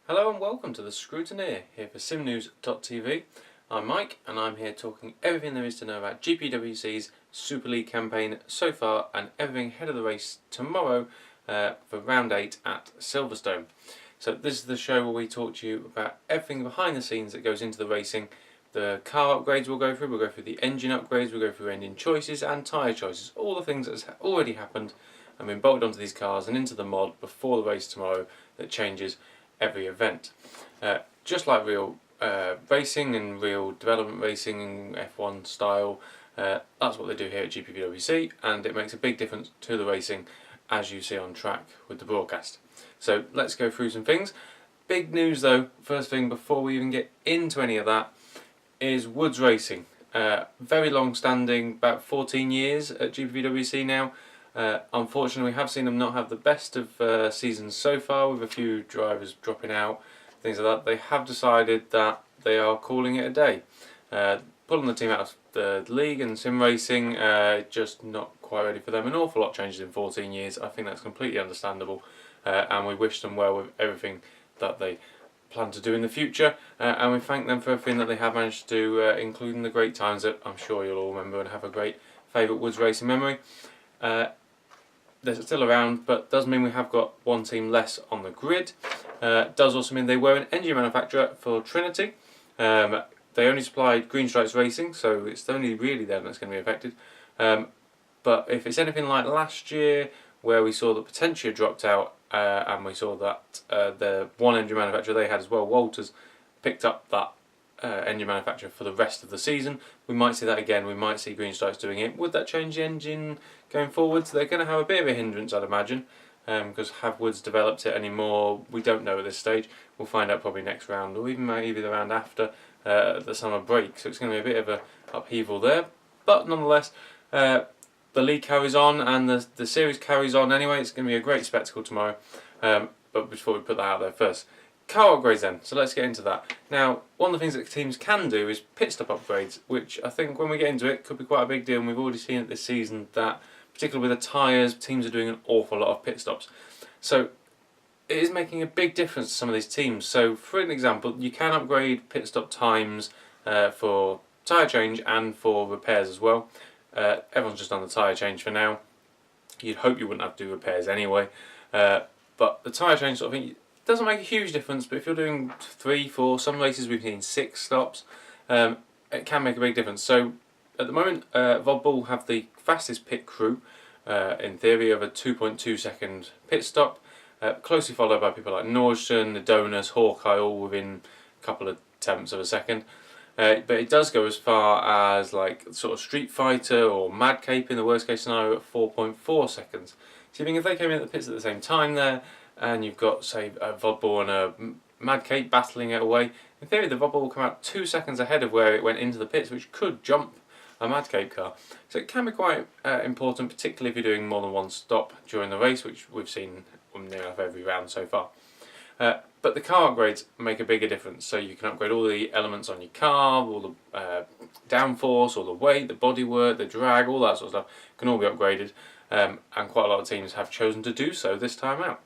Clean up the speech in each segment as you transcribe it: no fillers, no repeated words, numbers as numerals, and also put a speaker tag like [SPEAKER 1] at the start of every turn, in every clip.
[SPEAKER 1] Hello and welcome to the Scrutineer, here for SimNews.TV. I'm Mike and I'm here talking everything there is to know about GPVWC's Super League campaign so far and everything ahead of the race tomorrow for round 8 at Silverstone. So this is the show where we talk to you about everything behind the scenes that goes into the racing. The car upgrades we'll go through the engine upgrades, we'll go through engine choices and tyre choices, all the things that has already happened and been bolted onto these cars and into the mod before the race tomorrow that changes every event. Just like real racing and real development racing and F1 style, that's what they do here at GPVWC, and it makes a big difference to the racing as you see on track with the broadcast. So let's go through some things. Big news though, first thing before we even get into any of that, is Woods Racing. Very long standing, about 14 years at GPVWC now. Unfortunately, we have seen them not have the best of seasons so far, with a few drivers dropping out, things like that. They have decided that they are calling it a day. Pulling the team out of the league and sim racing, just not quite ready for them. An awful lot changes in 14 years. I think that's completely understandable, and we wish them well with everything that they plan to do in the future, and we thank them for everything that they have managed to do, including the great times that I'm sure you'll all remember and have a great favourite Woods Racing memory. They're still around, but does mean we have got one team less on the grid. Does also mean they were an engine manufacturer for Trinity. They only supplied Green Stripes Racing, so it's only really them that's going to be affected. But if it's anything like last year, where we saw that Potentia dropped out, and we saw that the one engine manufacturer they had as well, Walters, picked up that engine manufacturer for the rest of the season, we might see that again. We might see Green Stripes doing it. Would that change the engine going forwards? They're going to have a bit of a hindrance, I'd imagine, because have Woods developed it anymore? We don't know at this stage. We'll find out probably next round, or even maybe the round after the summer break. So it's going to be a bit of an upheaval there. But nonetheless, the league carries on and the series carries on anyway. It's going to be a great spectacle tomorrow. But before we put that out there first, car upgrades then, so let's get into that. Now, one of the things that teams can do is pit stop upgrades, which I think when we get into it could be quite a big deal, and we've already seen it this season that, particularly with the tyres, teams are doing an awful lot of pit stops. So it is making a big difference to some of these teams. So for an example, you can upgrade pit stop times for tyre change and for repairs as well. Everyone's just done the tyre change for now. You'd hope you wouldn't have to do repairs anyway. But the tyre change sort of thing doesn't make a huge difference, but if you're doing 3, 4, some races we've seen 6 stops, it can make a big difference. So at the moment, Red Bull have the fastest pit crew, in theory, of a 2.2 second pit stop, closely followed by people like Nordsten, Adonis, Hawkeye, all within a couple of tenths of a second. But it does go as far as like sort of Street Fighter or Mad Cape in the worst case scenario at 4.4 seconds. So you think if they came in at the pits at the same time there, and you've got, say, a Red Bull and a Mad Cape battling it away, in theory the Red Bull will come out 2 seconds ahead of where it went into the pits, which could jump a Mad Cape car. So it can be quite important, particularly if you're doing more than one stop during the race, which we've seen near enough every round so far. But the car upgrades make a bigger difference, so you can upgrade all the elements on your car, all the downforce, all the weight, the bodywork, the drag, all that sort of stuff can all be upgraded, and quite a lot of teams have chosen to do so this time out.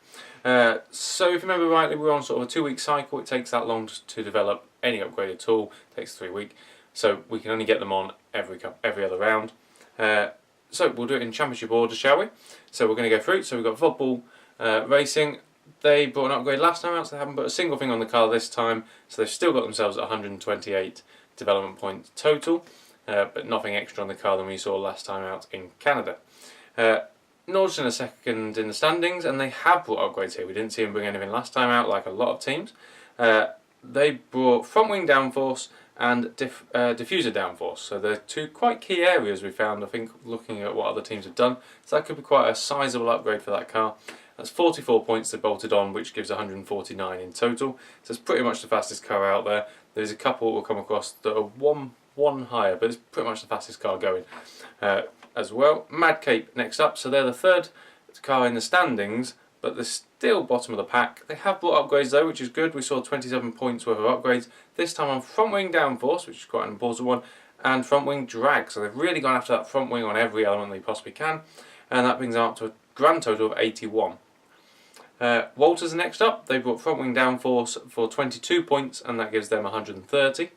[SPEAKER 1] So if you remember rightly, we're on sort of a 2-week cycle. It takes that long to develop any upgrade at all. It takes 3 weeks, so we can only get them on every other round. So we'll do it in championship order, shall we? So we're going to go through it. So we've got Red Bull Racing. They brought an upgrade last time out, so they haven't put a single thing on the car this time. So they've still got themselves at 128 development points total, but nothing extra on the car than we saw last time out in Canada. Nordsten are second in the standings, and they have brought upgrades here. We didn't see them bring anything last time out, like a lot of teams. They brought front wing downforce and diffuser downforce. So they're two quite key areas we found, I think, looking at what other teams have done. So that could be quite a sizable upgrade for that car. That's 44 points they bolted on, which gives 149 in total. So it's pretty much the fastest car out there. There's a couple we'll come across that are one higher, but it's pretty much the fastest car going as well. Mad Cape next up, so they're the third car in the standings, but they're still bottom of the pack. They have brought upgrades though, which is good. We saw 27 points worth of upgrades, this time on front wing downforce, which is quite an important one, and front wing drag. So they've really gone after that front wing on every element they possibly can, and that brings them up to a grand total of 81. Walters are next up. They brought front wing downforce for 22 points, and that gives them 130.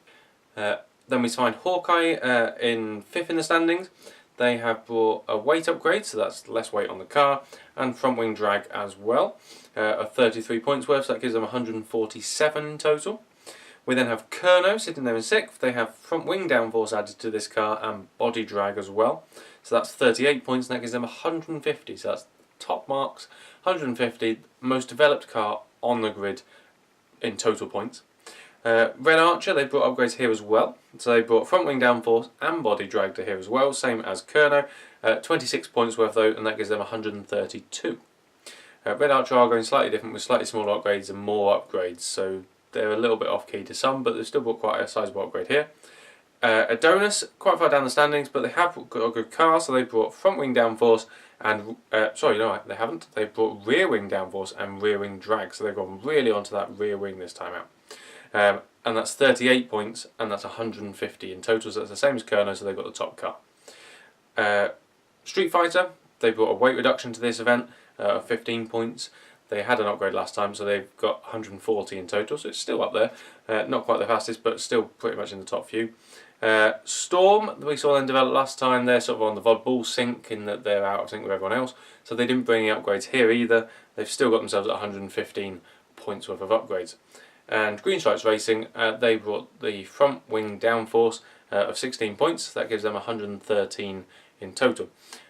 [SPEAKER 1] Then we find Hawkeye in 5th in the standings. They have brought a weight upgrade, so that's less weight on the car, and front wing drag as well, of 33 points worth, so that gives them 147 in total. We then have Kerno sitting there in 6th. They have front wing downforce added to this car and body drag as well, so that's 38 points, and that gives them 150, so that's top marks, 150, most developed car on the grid in total points. Red Archer, they brought upgrades here as well, so they brought front wing downforce and body drag to here as well, same as Kerno, 26 points worth though, and that gives them 132. Red Archer are going slightly different with slightly smaller upgrades and more upgrades, so they're a little bit off key to some, but they've still brought quite a sizable upgrade here. Adonis, quite far down the standings, but they have got a good car, so they brought front wing downforce and, sorry, no, they haven't, they brought rear wing downforce and rear wing drag, so they've gone really onto that rear wing this time out. And that's 38 points, and that's 150 in total, so that's the same as Kerno, so they've got the top car. Street Fighter, they brought a weight reduction to this event of 15 points. They had an upgrade last time, so they've got 140 in total, so it's still up there. Not quite the fastest, but still pretty much in the top few. Storm, we saw them develop last time, they're sort of on the Vodball sync in that they're out of sync with everyone else, so they didn't bring any upgrades here either. They've still got themselves at 115 points worth of upgrades. And Green Stripes Racing, they brought the front wing downforce of 16 points, that gives them 113 in total.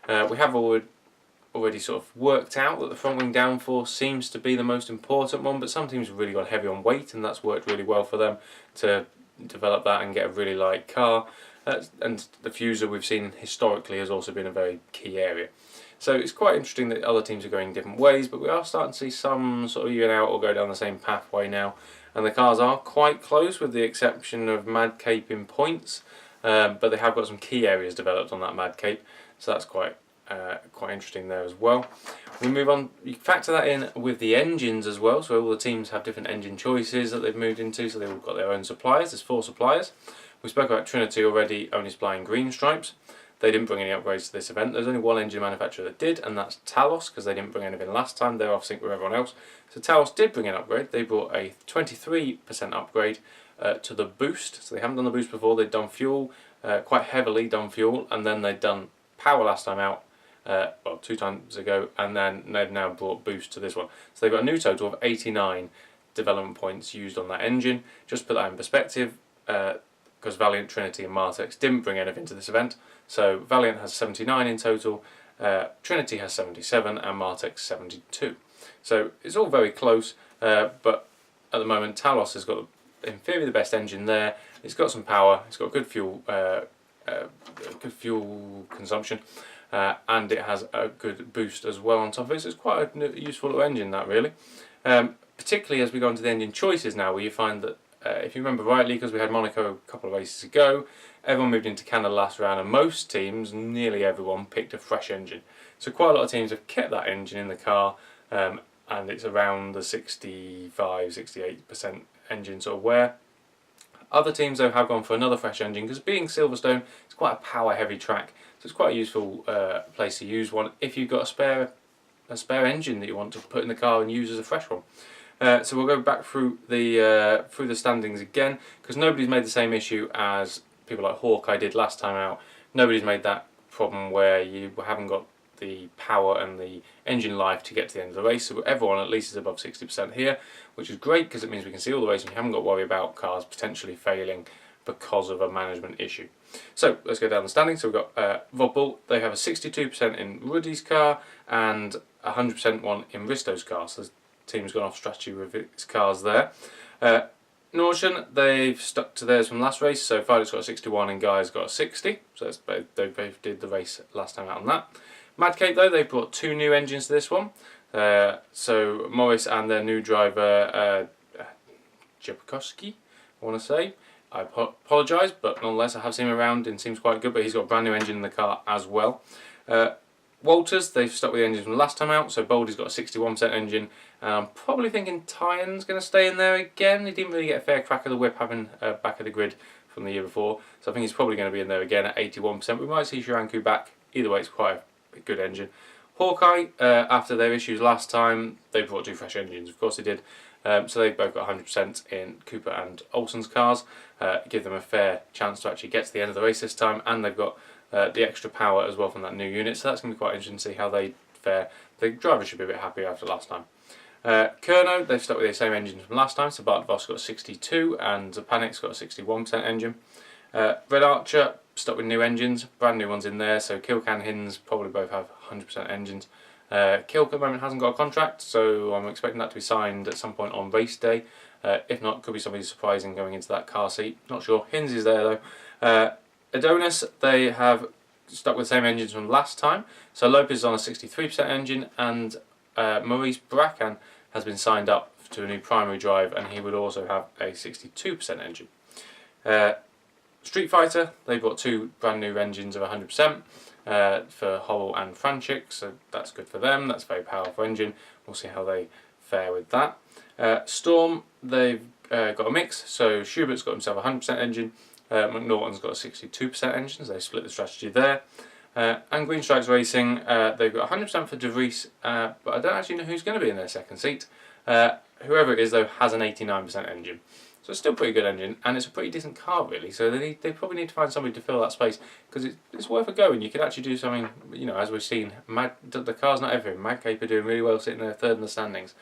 [SPEAKER 1] We have already sort of worked out that the front wing downforce seems to be the most important one, but some teams have really gone heavy on weight, and that's worked really well for them to develop that and get a really light car. And the fuser we've seen historically has also been a very key area. So it's quite interesting that other teams are going different ways, but we are starting to see some sort of even out or go down the same pathway now. And the cars are quite close, with the exception of Mad Cape in points, but they have got some key areas developed on that Mad Cape, so that's quite interesting there as well. We move on, you factor that in with the engines as well, so all the teams have different engine choices that they've moved into, so they've all got their own suppliers. There's 4 suppliers. We spoke about Trinity already, only supplying green stripes. They didn't bring any upgrades to this event. There's only one engine manufacturer that did, and that's Talos, because they didn't bring anything last time. They're off sync with everyone else. So Talos did bring an upgrade. They brought a 23% upgrade to the boost. So they haven't done the boost before. They'd done fuel, quite heavily done fuel, and then they'd done power last time out, well, 2 times ago, and then they've now brought boost to this one. So they've got a new total of 89 development points used on that engine. Just to put that in perspective, because Valiant, Trinity and Martex didn't bring anything to this event. So Valiant has 79 in total, Trinity has 77 and Martex 72. So it's all very close, but at the moment Talos has got in theory the best engine there. It's got some power, it's got good fuel consumption, and it has a good boost as well on top of it. So it's quite a useful little engine, that really. Particularly as we go into the engine choices now, where you find that if you remember rightly, because we had Monaco a couple of races ago, everyone moved into Canada last round, and most teams, nearly everyone, picked a fresh engine. So quite a lot of teams have kept that engine in the car, and it's around the 65–68% engine sort of wear. Other teams though have gone for another fresh engine, because being Silverstone, it's quite a power heavy track, so it's quite a useful place to use one if you've got a spare engine that you want to put in the car and use as a fresh one. So we'll go back through the standings again, because nobody's made the same issue as people like Hawkeye did last time out. Nobody's made that problem where you haven't got the power and the engine life to get to the end of the race. So everyone at least is above 60% here, which is great because it means we can see all the race and you haven't got to worry about cars potentially failing because of a management issue. So let's go down the standings. So we've got Vodball, they have a 62% in Ruddy's car and 100% one in Risto's car. So the team's gone off strategy with its cars there. Norton, they've stuck to theirs from last race, so Fido's got a 61 and Guy's got a 60, so they both did the race last time out on that. Mad Cape though, they've brought 2 new engines to this one, so Morris and their new driver Jepkowski, I want to say. I apologise, but nonetheless I have seen him around and seems quite good, but he's got a brand new engine in the car as well. Walters, they've stuck with the engines from last time out, so Boldy's got a 61% engine, and I'm probably thinking Tyen's going to stay in there again. He didn't really get a fair crack of the whip having back of the grid from the year before, so I think he's probably going to be in there again at 81%. We might see Shiranku back. Either way, it's quite a good engine. Hawkeye, after their issues last time, they brought 2 fresh engines, of course they did. So they've both got 100% in Cooper and Olsen's cars, give them a fair chance to actually get to the end of the race this time, and they've got the extra power as well from that new unit, so that's going to be quite interesting to see how they fare. The drivers should be a bit happier after last time. Kerno, they've stuck with the same engines from last time, so Bart Voss got a 62 and Zapanik's got a 61% engine. Red Archer stuck with new engines, brand new ones in there, so Kilk and Hins probably both have 100% engines. Kilk at the moment hasn't got a contract, so I'm expecting that to be signed at some point on race day. If not, could be somebody surprising going into that car seat. Not sure. Hins is there though. Adonis, they have stuck with the same engines from last time. So Lopez is on a 63% engine, and Maurice Bracan has been signed up to a new primary drive, and he would also have a 62% engine. Street Fighter, they brought 2 brand new engines of 100% for Horrell and Franchik, so that's good for them. That's a very powerful engine. We'll see how they fare with that. Storm, they've got a mix, so Schubert's got himself a 100% engine, McNaughton's got a 62% engine, so they split the strategy there. And Green Stripes Racing, they've got 100% for De Vries, but I don't actually know who's going to be in their second seat. Whoever it is though has an 89% engine. So it's still a pretty good engine, and it's a pretty decent car really, so they probably need to find somebody to fill that space, because it's worth a go, and you could actually do something, you know, as we've seen, the car's not everything. Madcape are doing really well sitting there third in the standings.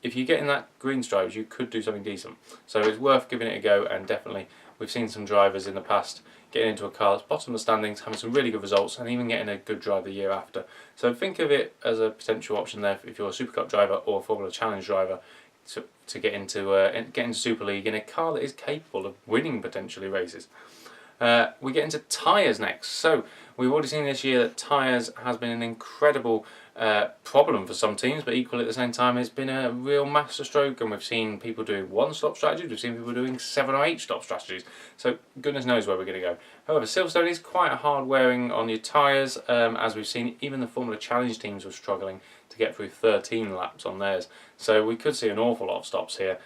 [SPEAKER 1] If you get in that Green Stripes, you could do something decent. So it's worth giving it a go, and definitely we've seen some drivers in the past getting into a car that's bottom of the standings, having some really good results, and even getting a good drive the year after. So think of it as a potential option there if you're a Super Cup driver or a Formula Challenge driver, to get into Super League in a car that is capable of winning potentially races. We get into tyres next. So we've already seen this year that tyres has been an incredible problem for some teams, but equally at the same time it's been a real masterstroke, and we've seen people doing 1-stop strategies, we've seen people doing 7 or 8-stop strategies, so goodness knows where we're going to go. However, Silverstone is quite hard wearing on your tyres, as we've seen even the Formula Challenge teams were struggling to get through 13 laps on theirs, so we could see an awful lot of stops here.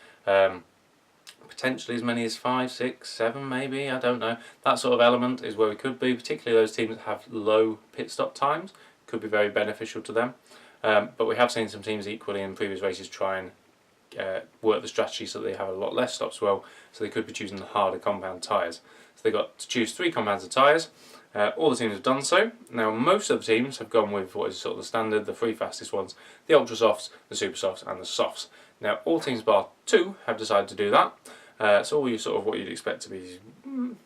[SPEAKER 1] Potentially as many as 5, 6, 7 maybe, I don't know. That sort of element is where we could be, particularly those teams that have low pit stop times. Could be very beneficial to them. But we have seen some teams equally in previous races try and work the strategy so that they have a lot less stops well, so they could be choosing the harder compound tyres. So they got to choose 3 compounds of tyres. All the teams have done so. Now most of the teams have gone with what is sort of the standard, the 3 fastest ones, the Ultra Softs, the Super Softs and the Softs. Now all teams bar 2 have decided to do that. So all you sort of what you'd expect to be,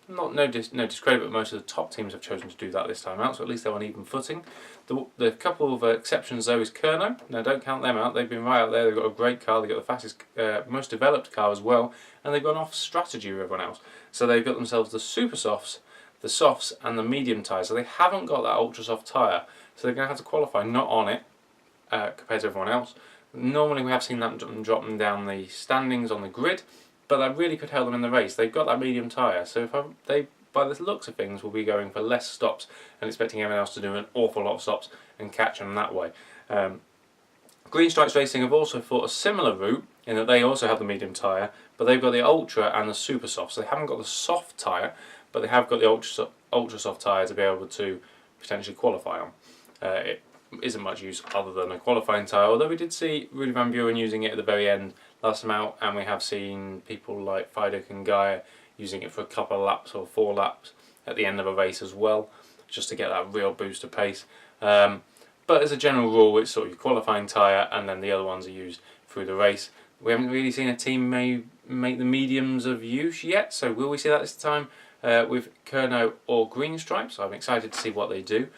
[SPEAKER 1] no discredit, but most of the top teams have chosen to do that this time out, so at least they're on even footing. The couple of exceptions though is Kerno. Now don't count them out, they've been right out there, they've got a great car, they've got the fastest, most developed car as well, and they've gone off strategy with everyone else. So they've got themselves the Super Softs, the Softs and the medium tyres, so they haven't got that ultra soft tyre, so they're going to have to qualify not on it compared to everyone else. Normally we have seen that drop them down the standings on the grid, but that really could help them in the race. They've got that medium tyre, so if they, by the looks of things, will be going for less stops and expecting everyone else to do an awful lot of stops and catch them that way. Green Stripes Racing have also fought a similar route in that they also have the medium tyre, but they've got the Ultra and the Super Soft, so they haven't got the soft tyre, but they have got the Ultra Soft tyre to be able to potentially qualify on. It isn't much use other than a qualifying tyre, although we did see Rudy Van Buren using it at the very end last time out, and we have seen people like Fidek and Gaia using it for a couple of laps or 4 laps at the end of a race as well, just to get that real boost of pace. But as a general rule, it's sort of your qualifying tyre, and then the other ones are used through the race. We haven't really seen a team make the mediums of use yet, so will we see that this time with Kerno or Green Stripes? I'm excited to see what they do.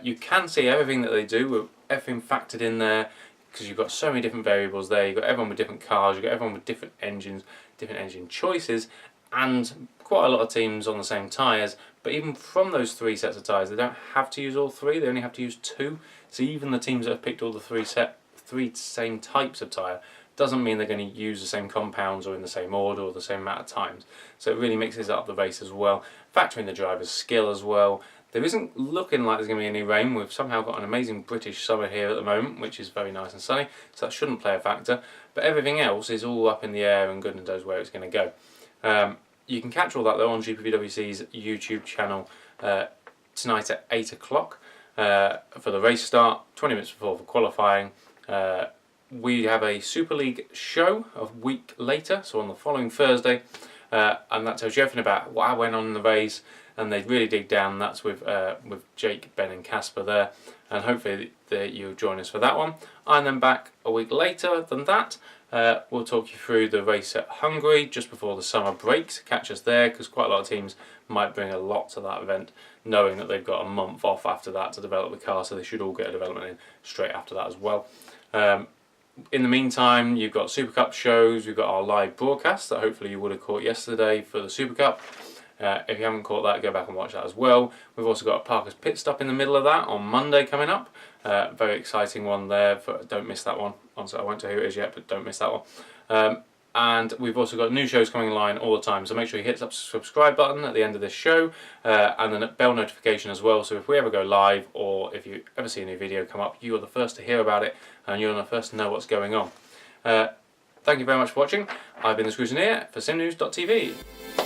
[SPEAKER 1] You can see everything that they do, with everything factored in there, because you've got so many different variables there. You've got everyone with different cars, you've got everyone with different engines, different engine choices, and quite a lot of teams on the same tyres. But even from those 3 sets of tyres, they don't have to use all 3, they only have to use 2. So even the teams that have picked all the 3 same types of tyre doesn't mean they're going to use the same compounds or in the same order or the same amount of times. So it really mixes up the race as well. Factor in the driver's skill as well. There isn't looking like there's going to be any rain. We've somehow got an amazing British summer here at the moment, which is very nice and sunny, so that shouldn't play a factor. But everything else is all up in the air, and goodness knows where it's going to go. You can catch all that though on GPVWC's YouTube channel tonight at 8 o'clock. for the race start, 20 minutes before for qualifying. We have a Super League show a week later, so on the following Thursday, and that tells you everything about what went on in the race, and they really dig down. That's with Jake, Ben and Casper there, and hopefully you'll join us for that one. And then back a week later than that, we'll talk you through the race at Hungary just before the summer breaks. Catch us there, because quite a lot of teams might bring a lot to that event, knowing that they've got a month off after that to develop the car, so they should all get a development in straight after that as well. In the meantime, you've got Super Cup shows, we've got our live broadcast that hopefully you would have caught yesterday for the Super Cup. If you haven't caught that, go back and watch that as well. We've also got a Parker's Pit Stop in the middle of that on Monday coming up. Very exciting one there, don't miss that one. Honestly, I won't tell you who it is yet, but don't miss that one. And we've also got new shows coming online all the time, so make sure you hit that subscribe button at the end of this show, and then a bell notification as well, so if we ever go live or if you ever see a new video come up, you are the first to hear about it and you're the first to know what's going on. Thank you very much for watching. I've been the Scrutineer for SimNews.TV.